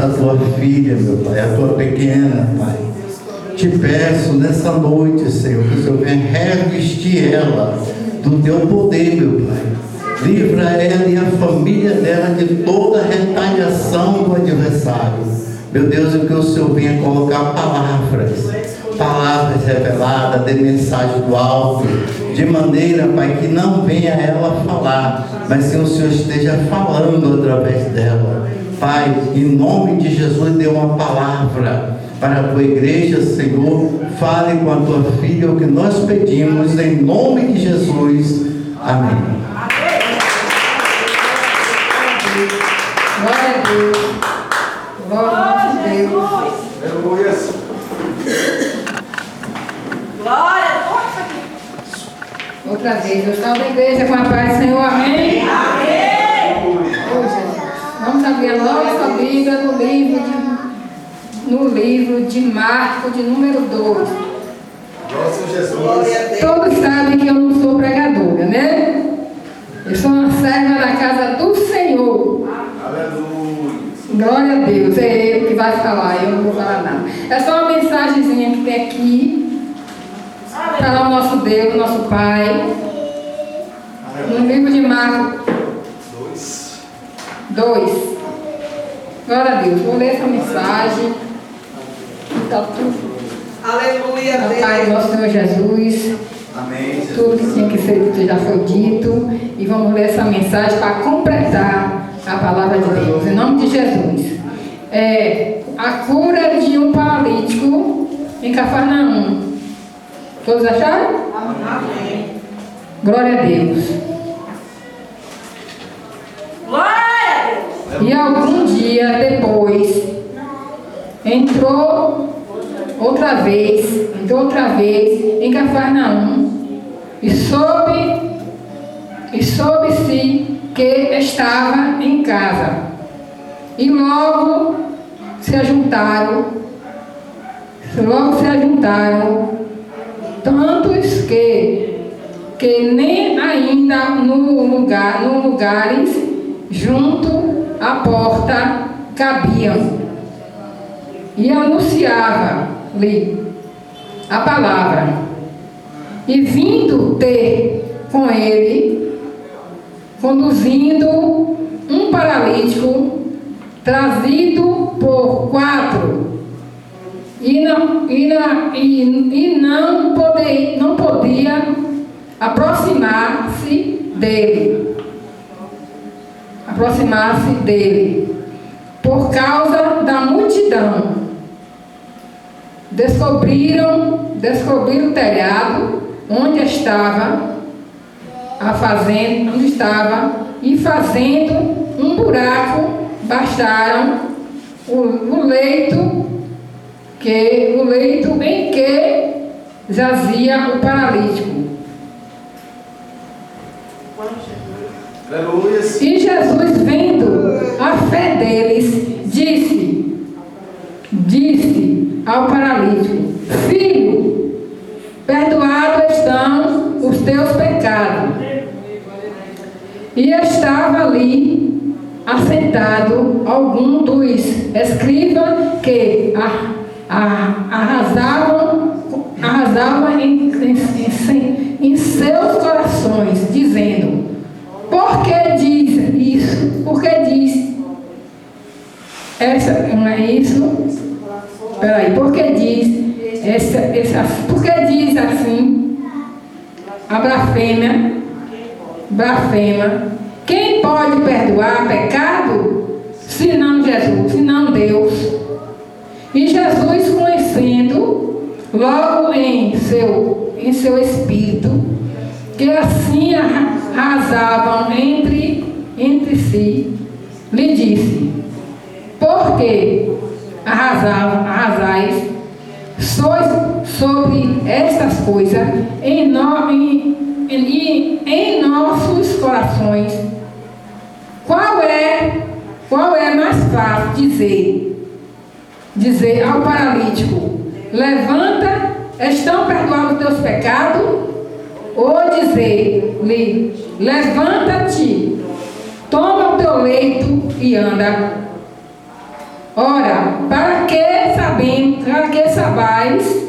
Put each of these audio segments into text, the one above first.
esta tua filha, meu Pai, a tua pequena, Pai. Te peço nessa noite, Senhor, que o Senhor venha revestir ela do teu poder, meu Pai. Livra ela e a família dela de toda retaliação do adversário. Meu Deus, que o Senhor venha colocar palavras reveladas, de mensagem do alto, de maneira, Pai, que não venha ela falar, mas que o Senhor esteja falando através dela. Pai, em nome de Jesus, dê uma palavra para a tua igreja, Senhor. Fale com a tua filha o que nós pedimos, em nome de Jesus. Amém. Glória a Deus. Glória a Deus. Aleluia. Glória. Outra vez, eu salvo a igreja com a paz do Senhor. Amém? Amém. Hoje, vamos abrir a nossa Bíblia no livro de Marcos, de número 2. Nosso Jesus. Todos sabem que eu não sou pregadora, né? Eu sou uma serva da casa do Senhor. Aleluia. Glória a Deus, é Ele que vai falar, eu não vou falar nada. É só uma mensagenzinha que tem aqui, para o nosso Deus, nosso Pai. No livro de Marcos 2. Glória a Deus, vou ler essa mensagem. Está tudo. Aleluia. Pai, nosso Senhor Jesus. Amém. Tudo que tinha que ser dito já foi dito. E vamos ler essa mensagem para completar a palavra de Deus. Em nome de Jesus. A cura de um paralítico em Cafarnaum. Todos acharam? Amém. Glória a Deus. Glória a Deus. E algum dia depois, entrou outra vez em Cafarnaum e soube-se que estava em casa. E logo se ajuntaram tantos que nem ainda no lugares junto à porta cabiam. E anunciava-lhe a palavra. E vindo ter com ele, conduzindo um paralítico, trazido por 4, e não podia aproximar-se dele, por causa da multidão. Descobriram o telhado onde estava e fazendo um buraco, bastaram o leito em que jazia o paralítico. Aleluia. E Jesus, vendo a fé deles, disse ao paralítico: Filho, perdoados estão os teus pecados. E estava ali assentado algum dos escribas que arrasavam em seus corações, dizendo: Por que diz isso? Por que diz essa? Não é isso? Peraí, por que diz por que diz assim? A blasfema. Quem pode perdoar pecado? Senão Jesus, senão Deus. E Jesus, conhecendo logo em seu espírito que assim arrasavam entre si, lhe disse: Por que arrasais sobre estas coisas em nossos corações? Qual é mais fácil dizer ao paralítico: Levanta, estão perdoados os teus pecados? Ou dizer-lhe: Levanta-te, toma o teu leito e anda. Ora, para que sabais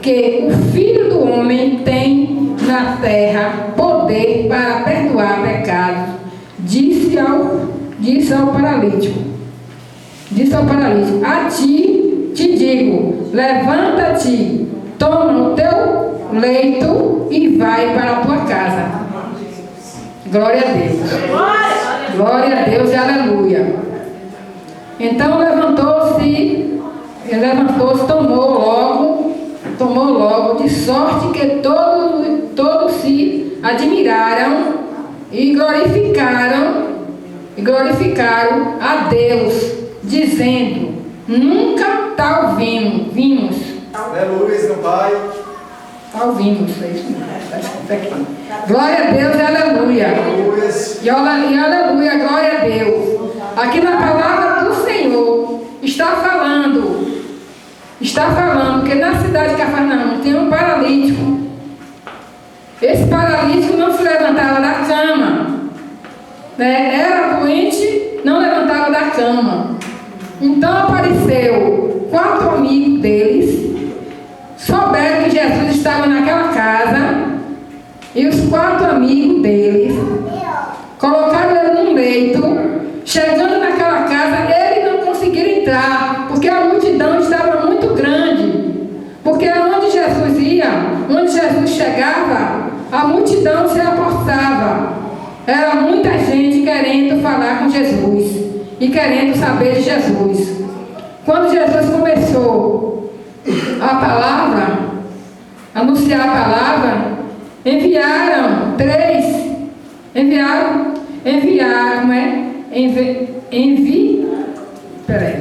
que o Filho do Homem tem na terra poder para perdoar pecados, disse ao paralítico, a ti te digo, levanta-te, toma o teu leito e vai para a tua casa. Glória a Deus. Glória a Deus e aleluia. Então levantou-se, tomou logo, de sorte que todos se admiraram e glorificaram a Deus, dizendo: nunca tal vimos. Aleluia, meu Pai. Tal vimos, é isso mesmo, está escrito aqui. Glória a Deus e aleluia. E aleluia, glória a Deus. Aqui na palavra do Senhor está falando que na cidade de Cafarnaum tem um paralítico. Esse paralítico não se levantava da cama, né? Era doente, não levantava da cama. Então apareceu 4 amigos deles, souberam que Jesus estava naquela casa, e os 4 amigos deles colocaram ele num leito. Chegando naquela casa, eles não conseguiram entrar, porque a multidão estava muito grande. Porque onde Jesus ia, onde Jesus chegava, a multidão se apossava. Era muita gente querendo falar com Jesus e querendo saber de Jesus. Quando Jesus começou a palavra, anunciar a palavra, enviaram, peraí,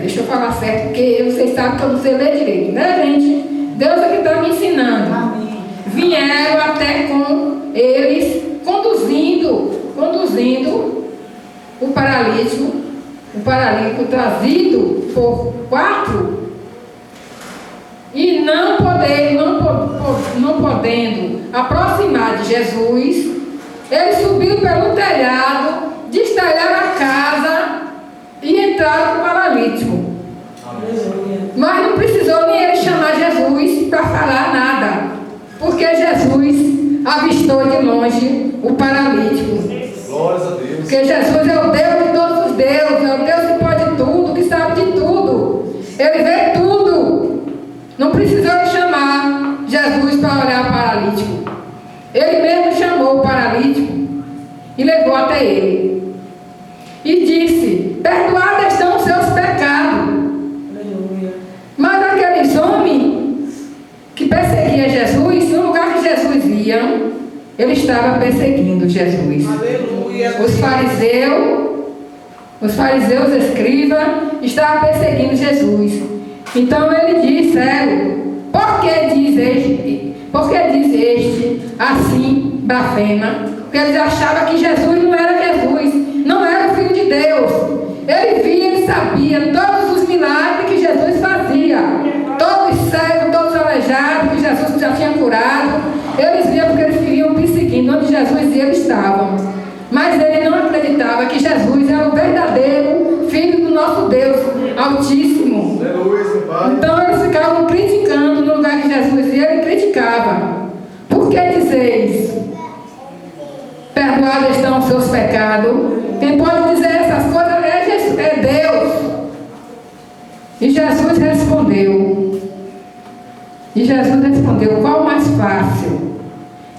deixa eu falar certo, porque vocês sabem que eu não sei ler direito, né, gente? Deus é que está me ensinando. Amém. Vieram até com eles, conduzindo o paralítico trazido por 4, e não podendo aproximar de Jesus, ele subiu pelo telhado, destalharam a casa e entraram com o paralítico. Mas não precisou nem ele chamar Jesus para falar nada, porque Jesus avistou de longe o paralítico. Glórias a Deus. Porque Jesus é o Deus de todos os deuses, é o Deus que pode tudo, que sabe de tudo. Ele vê tudo. Não precisou de chamar Jesus para olhar o paralítico. Ele mesmo chamou o paralítico e levou até ele. E disse: perdoados estão os seus pecados. Mas aqueles homens que perseguiam Jesus, no lugar que Jesus ia, ele estava perseguindo Jesus. Aleluia. Os fariseus escribas estavam perseguindo Jesus. Então ele disse: por que diz este assim blasfema? Porque eles achavam que Jesus não era Jesus, não era o Filho de Deus. Ele via, ele sabia todos os milagres que Jesus fazia, todos os cegos, todos os aleijados que Jesus já tinha curado. Eles viam porque eles queriam perseguindo onde Jesus e eles estavam. Mas ele não acreditava que Jesus era o verdadeiro Filho do nosso Deus Altíssimo. Então eles ficavam criticando no lugar que Jesus ia, ele criticava. Por que dizeis: perdoados estão os seus pecados? Quem pode dizer essas coisas é Deus. E Jesus respondeu: qual o mais fácil?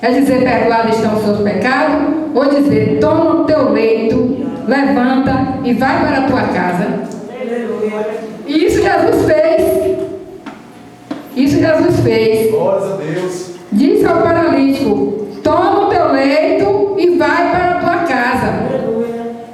É dizer: perdoados estão os seus pecados? Ou dizer: toma o teu leito, levanta e vai para a tua casa? E isso Jesus fez. Glórias a Deus. Disse ao paralítico: toma o teu leito e vai para a tua casa.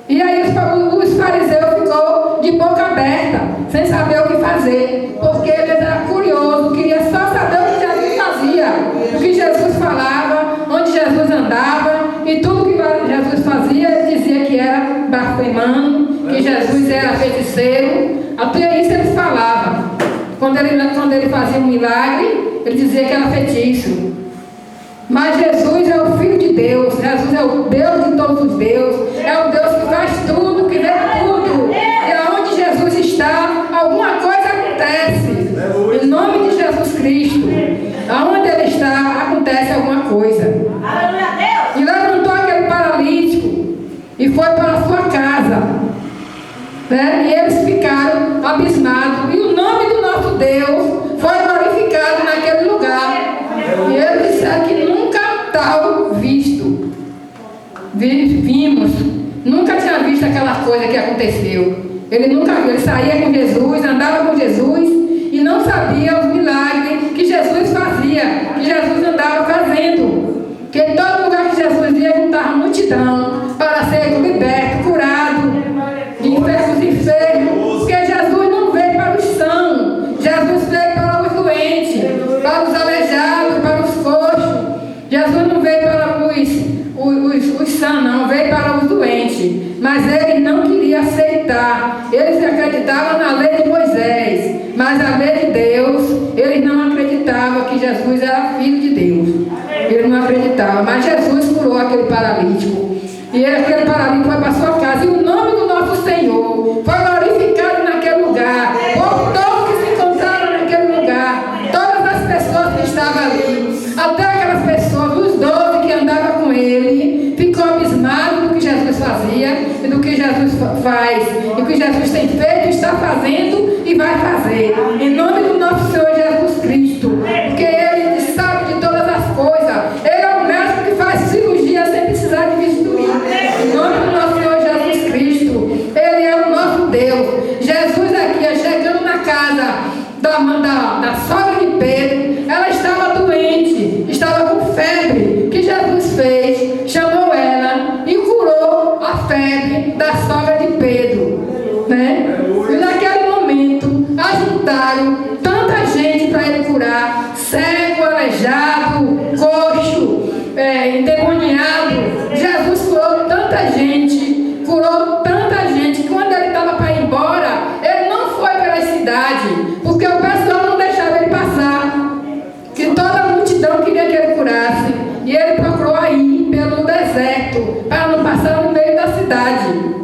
E aí os fariseus ficou de boca aberta, sem saber o que fazer, porque eles eram curiosos, queriam só saber o que Jesus fazia, o que Jesus falava, onde Jesus andava, e tudo que Jesus fazia, ele dizia que era blasfemando, que Jesus era feiticeiro. Até isso eles falavam. Quando ele fazia um milagre, ele dizia que era feitiço. Mas Jesus é o Filho de Deus, Jesus é o Deus de todos os deuses, é o Deus que faz tudo, que vê tudo. E aonde Jesus está, alguma aconteceu. Ele saía com Jesus, andava com Jesus e não sabia os milagres que Jesus fazia, que Jesus andava fazendo. Porque em todo lugar que Jesus ia, juntava multidão para ser liberto, curado, de enfermos. Porque Jesus não veio para os sãos, Jesus veio para os doentes, para os aleijados, para os coxos. Jesus não veio para os sãos, não, veio para os doentes. Mas eles não queriam aceitar. Eles acreditavam na lei de Moisés, mas a lei de Deus, eles não acreditavam que Jesus era filho de Deus. Eles não acreditavam, mas Jesus curou aquele paralítico. E aquele paralítico foi para sua casa. E o nome do nosso Senhor foi glorificado naquele lugar. Por todos que se encontraram naquele lugar, todas as pessoas que estavam ali, até aquelas pessoas, os 12 que andavam com ele, ficou abismado do que Jesus fazia e do que Jesus faz, e o que Jesus tem feito, está fazendo e vai fazer. Em nome do nosso Senhor Jesus Cristo, porque ele sabe de todas as coisas. Ele é o médico que faz cirurgia sem precisar de bisturi. Em nome do nosso Senhor Jesus Cristo, ele é o nosso Deus. Jesus aqui, chegando na casa da sogra de Pedro, ela estava doente, estava com febre. O que Jesus fez? Chamou ela e curou a febre da sogra de Pedro, né? E naquele momento ajuntaram tanta gente para ele curar: cego, aleijado, coxo, endemoniado. Jesus curou tanta gente, que quando ele estava para ir embora, ele não foi pela cidade, porque o pessoal não deixava ele passar, que toda a multidão queria que ele curasse, e ele procurou ir pelo deserto, para não passar no meio da cidade.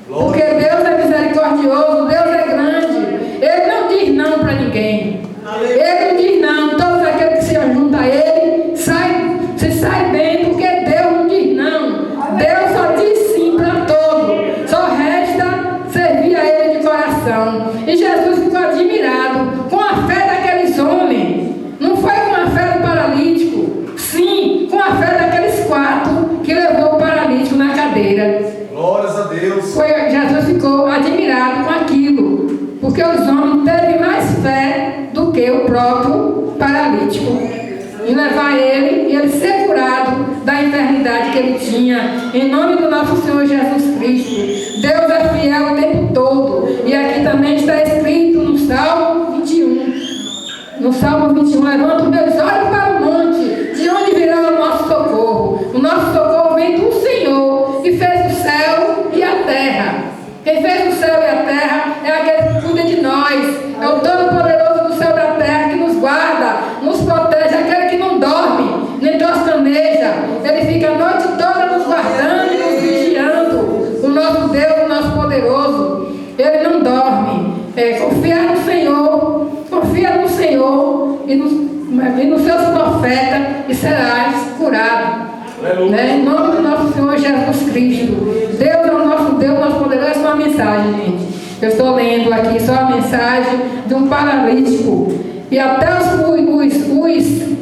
Porque Deus é misericordioso, Deus é grande. Ele não diz não para ninguém. Ele não diz não. Todos aqueles que se juntam a ele se saem bem, porque Deus não diz não. Deus só diz sim para todos. Só resta servir a ele de coração. E Jesus ficou admirado com a fé daqueles homens. Não foi com a fé do paralítico, sim, com a fé daqueles 4 que levou o paralítico na cadeira. Glórias a Deus. Jesus ficou admirado com aquilo, porque os homens teve mais fé do que o próprio paralítico em levar ele e ele ser curado da enfermidade que ele tinha. Em nome do nosso Senhor Jesus Cristo, Deus é fiel o tempo todo. E aqui também está escrito no Salmo 21. No Salmo 21, levanto meus olhos para o monte, de onde virá o nosso socorro? O nosso socorro vem do Senhor, que fez o céu e a terra. Quem fez o céu e a terra é aquele que cuida de nós. É o Todo-Poderoso do céu e da terra, que nos guarda, nos protege, aquele que não dorme, nem toscaneja. Ele fica a noite toda nos guardando e nos vigiando. O nosso Deus, o nosso poderoso, ele não dorme. Confia no Senhor e nos seus profetas, e serás curado. Né? Em nome do nosso Senhor Jesus Cristo. Deus é o nosso Deus, nosso poderoso. Essa é uma mensagem, gente. Eu estou lendo aqui só a mensagem de um paralítico. E até os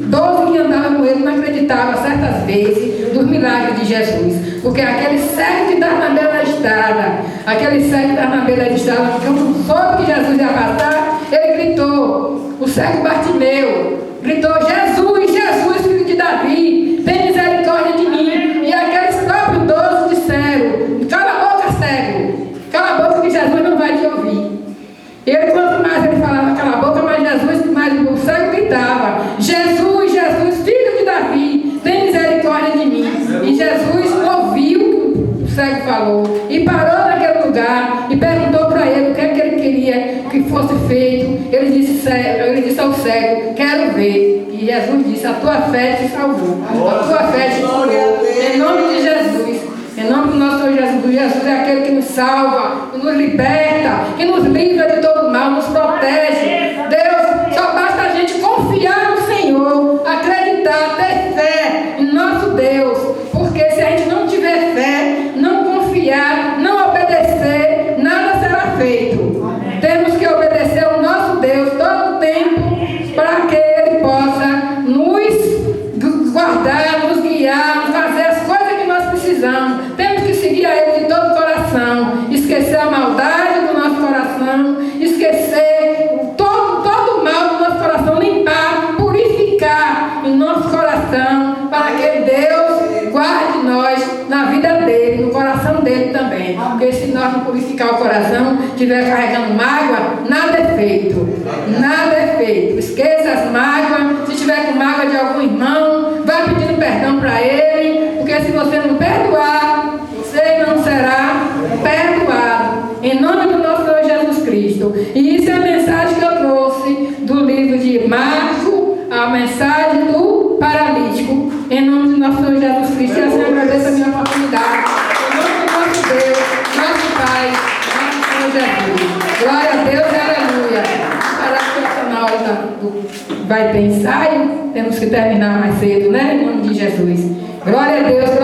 12 que andavam com ele não acreditavam certas vezes dos milagres de Jesus. Porque aquele cego que estava na beira da estrada, quando soube que Jesus ia passar, ele gritou. O cego Bartimeu gritou: Jesus, Jesus, filho de Davi, tem misericórdia de mim. E aqueles próprios 12 disseram: cala a boca, cego, cala a boca, que Jesus não vai te ouvir. Ele, quanto mais ele falava cala a boca, mais o cego gritava: Jesus, Jesus, filho de Davi, tem misericórdia de mim. E Jesus ouviu o que o cego falou e parou naquele lugar e perguntou para ele o que é que ele queria que fosse feito. Ele disse ao cego: quero ver. E Jesus disse: a tua fé te salvou, a tua fé te curou. Em nome de Jesus, em nome do nosso Senhor Jesus. Jesus é aquele que nos salva, que nos liberta, que nos livra de todo mal, nos protege. Deus, só basta a gente confiar no Senhor, acreditar, ter fé em nosso Deus. Porque se a gente não tiver fé, não confiar, não obedecer, nada será feito. Temos que obedecer ao nosso Deus todo o tempo, para que Ele possa nos guardar, nos guiar, fazer as coisas que nós precisamos. Temos que seguir a Ele de todo o coração, esquecer purificar o coração, estiver carregando mágoa, nada é feito. Nada é feito. Esqueça as mágoas. Se estiver com mágoa de algum irmão, vá pedindo perdão para ele, porque se você não perdoar, você não será perdoado. Em nome do nosso Senhor Jesus Cristo. E isso é a mensagem que eu trouxe do livro de Marcos, a mensagem do paralítico. Em nome do nosso Senhor Jesus Cristo. E assim eu agradeço a minha oportunidade. Em nome do nosso Deus, nosso Pai, nosso Senhor Jesus. Glória a Deus e aleluia. Para que na hora vai ter ensaio, temos que terminar mais cedo, né? Em nome de Jesus. Glória a Deus.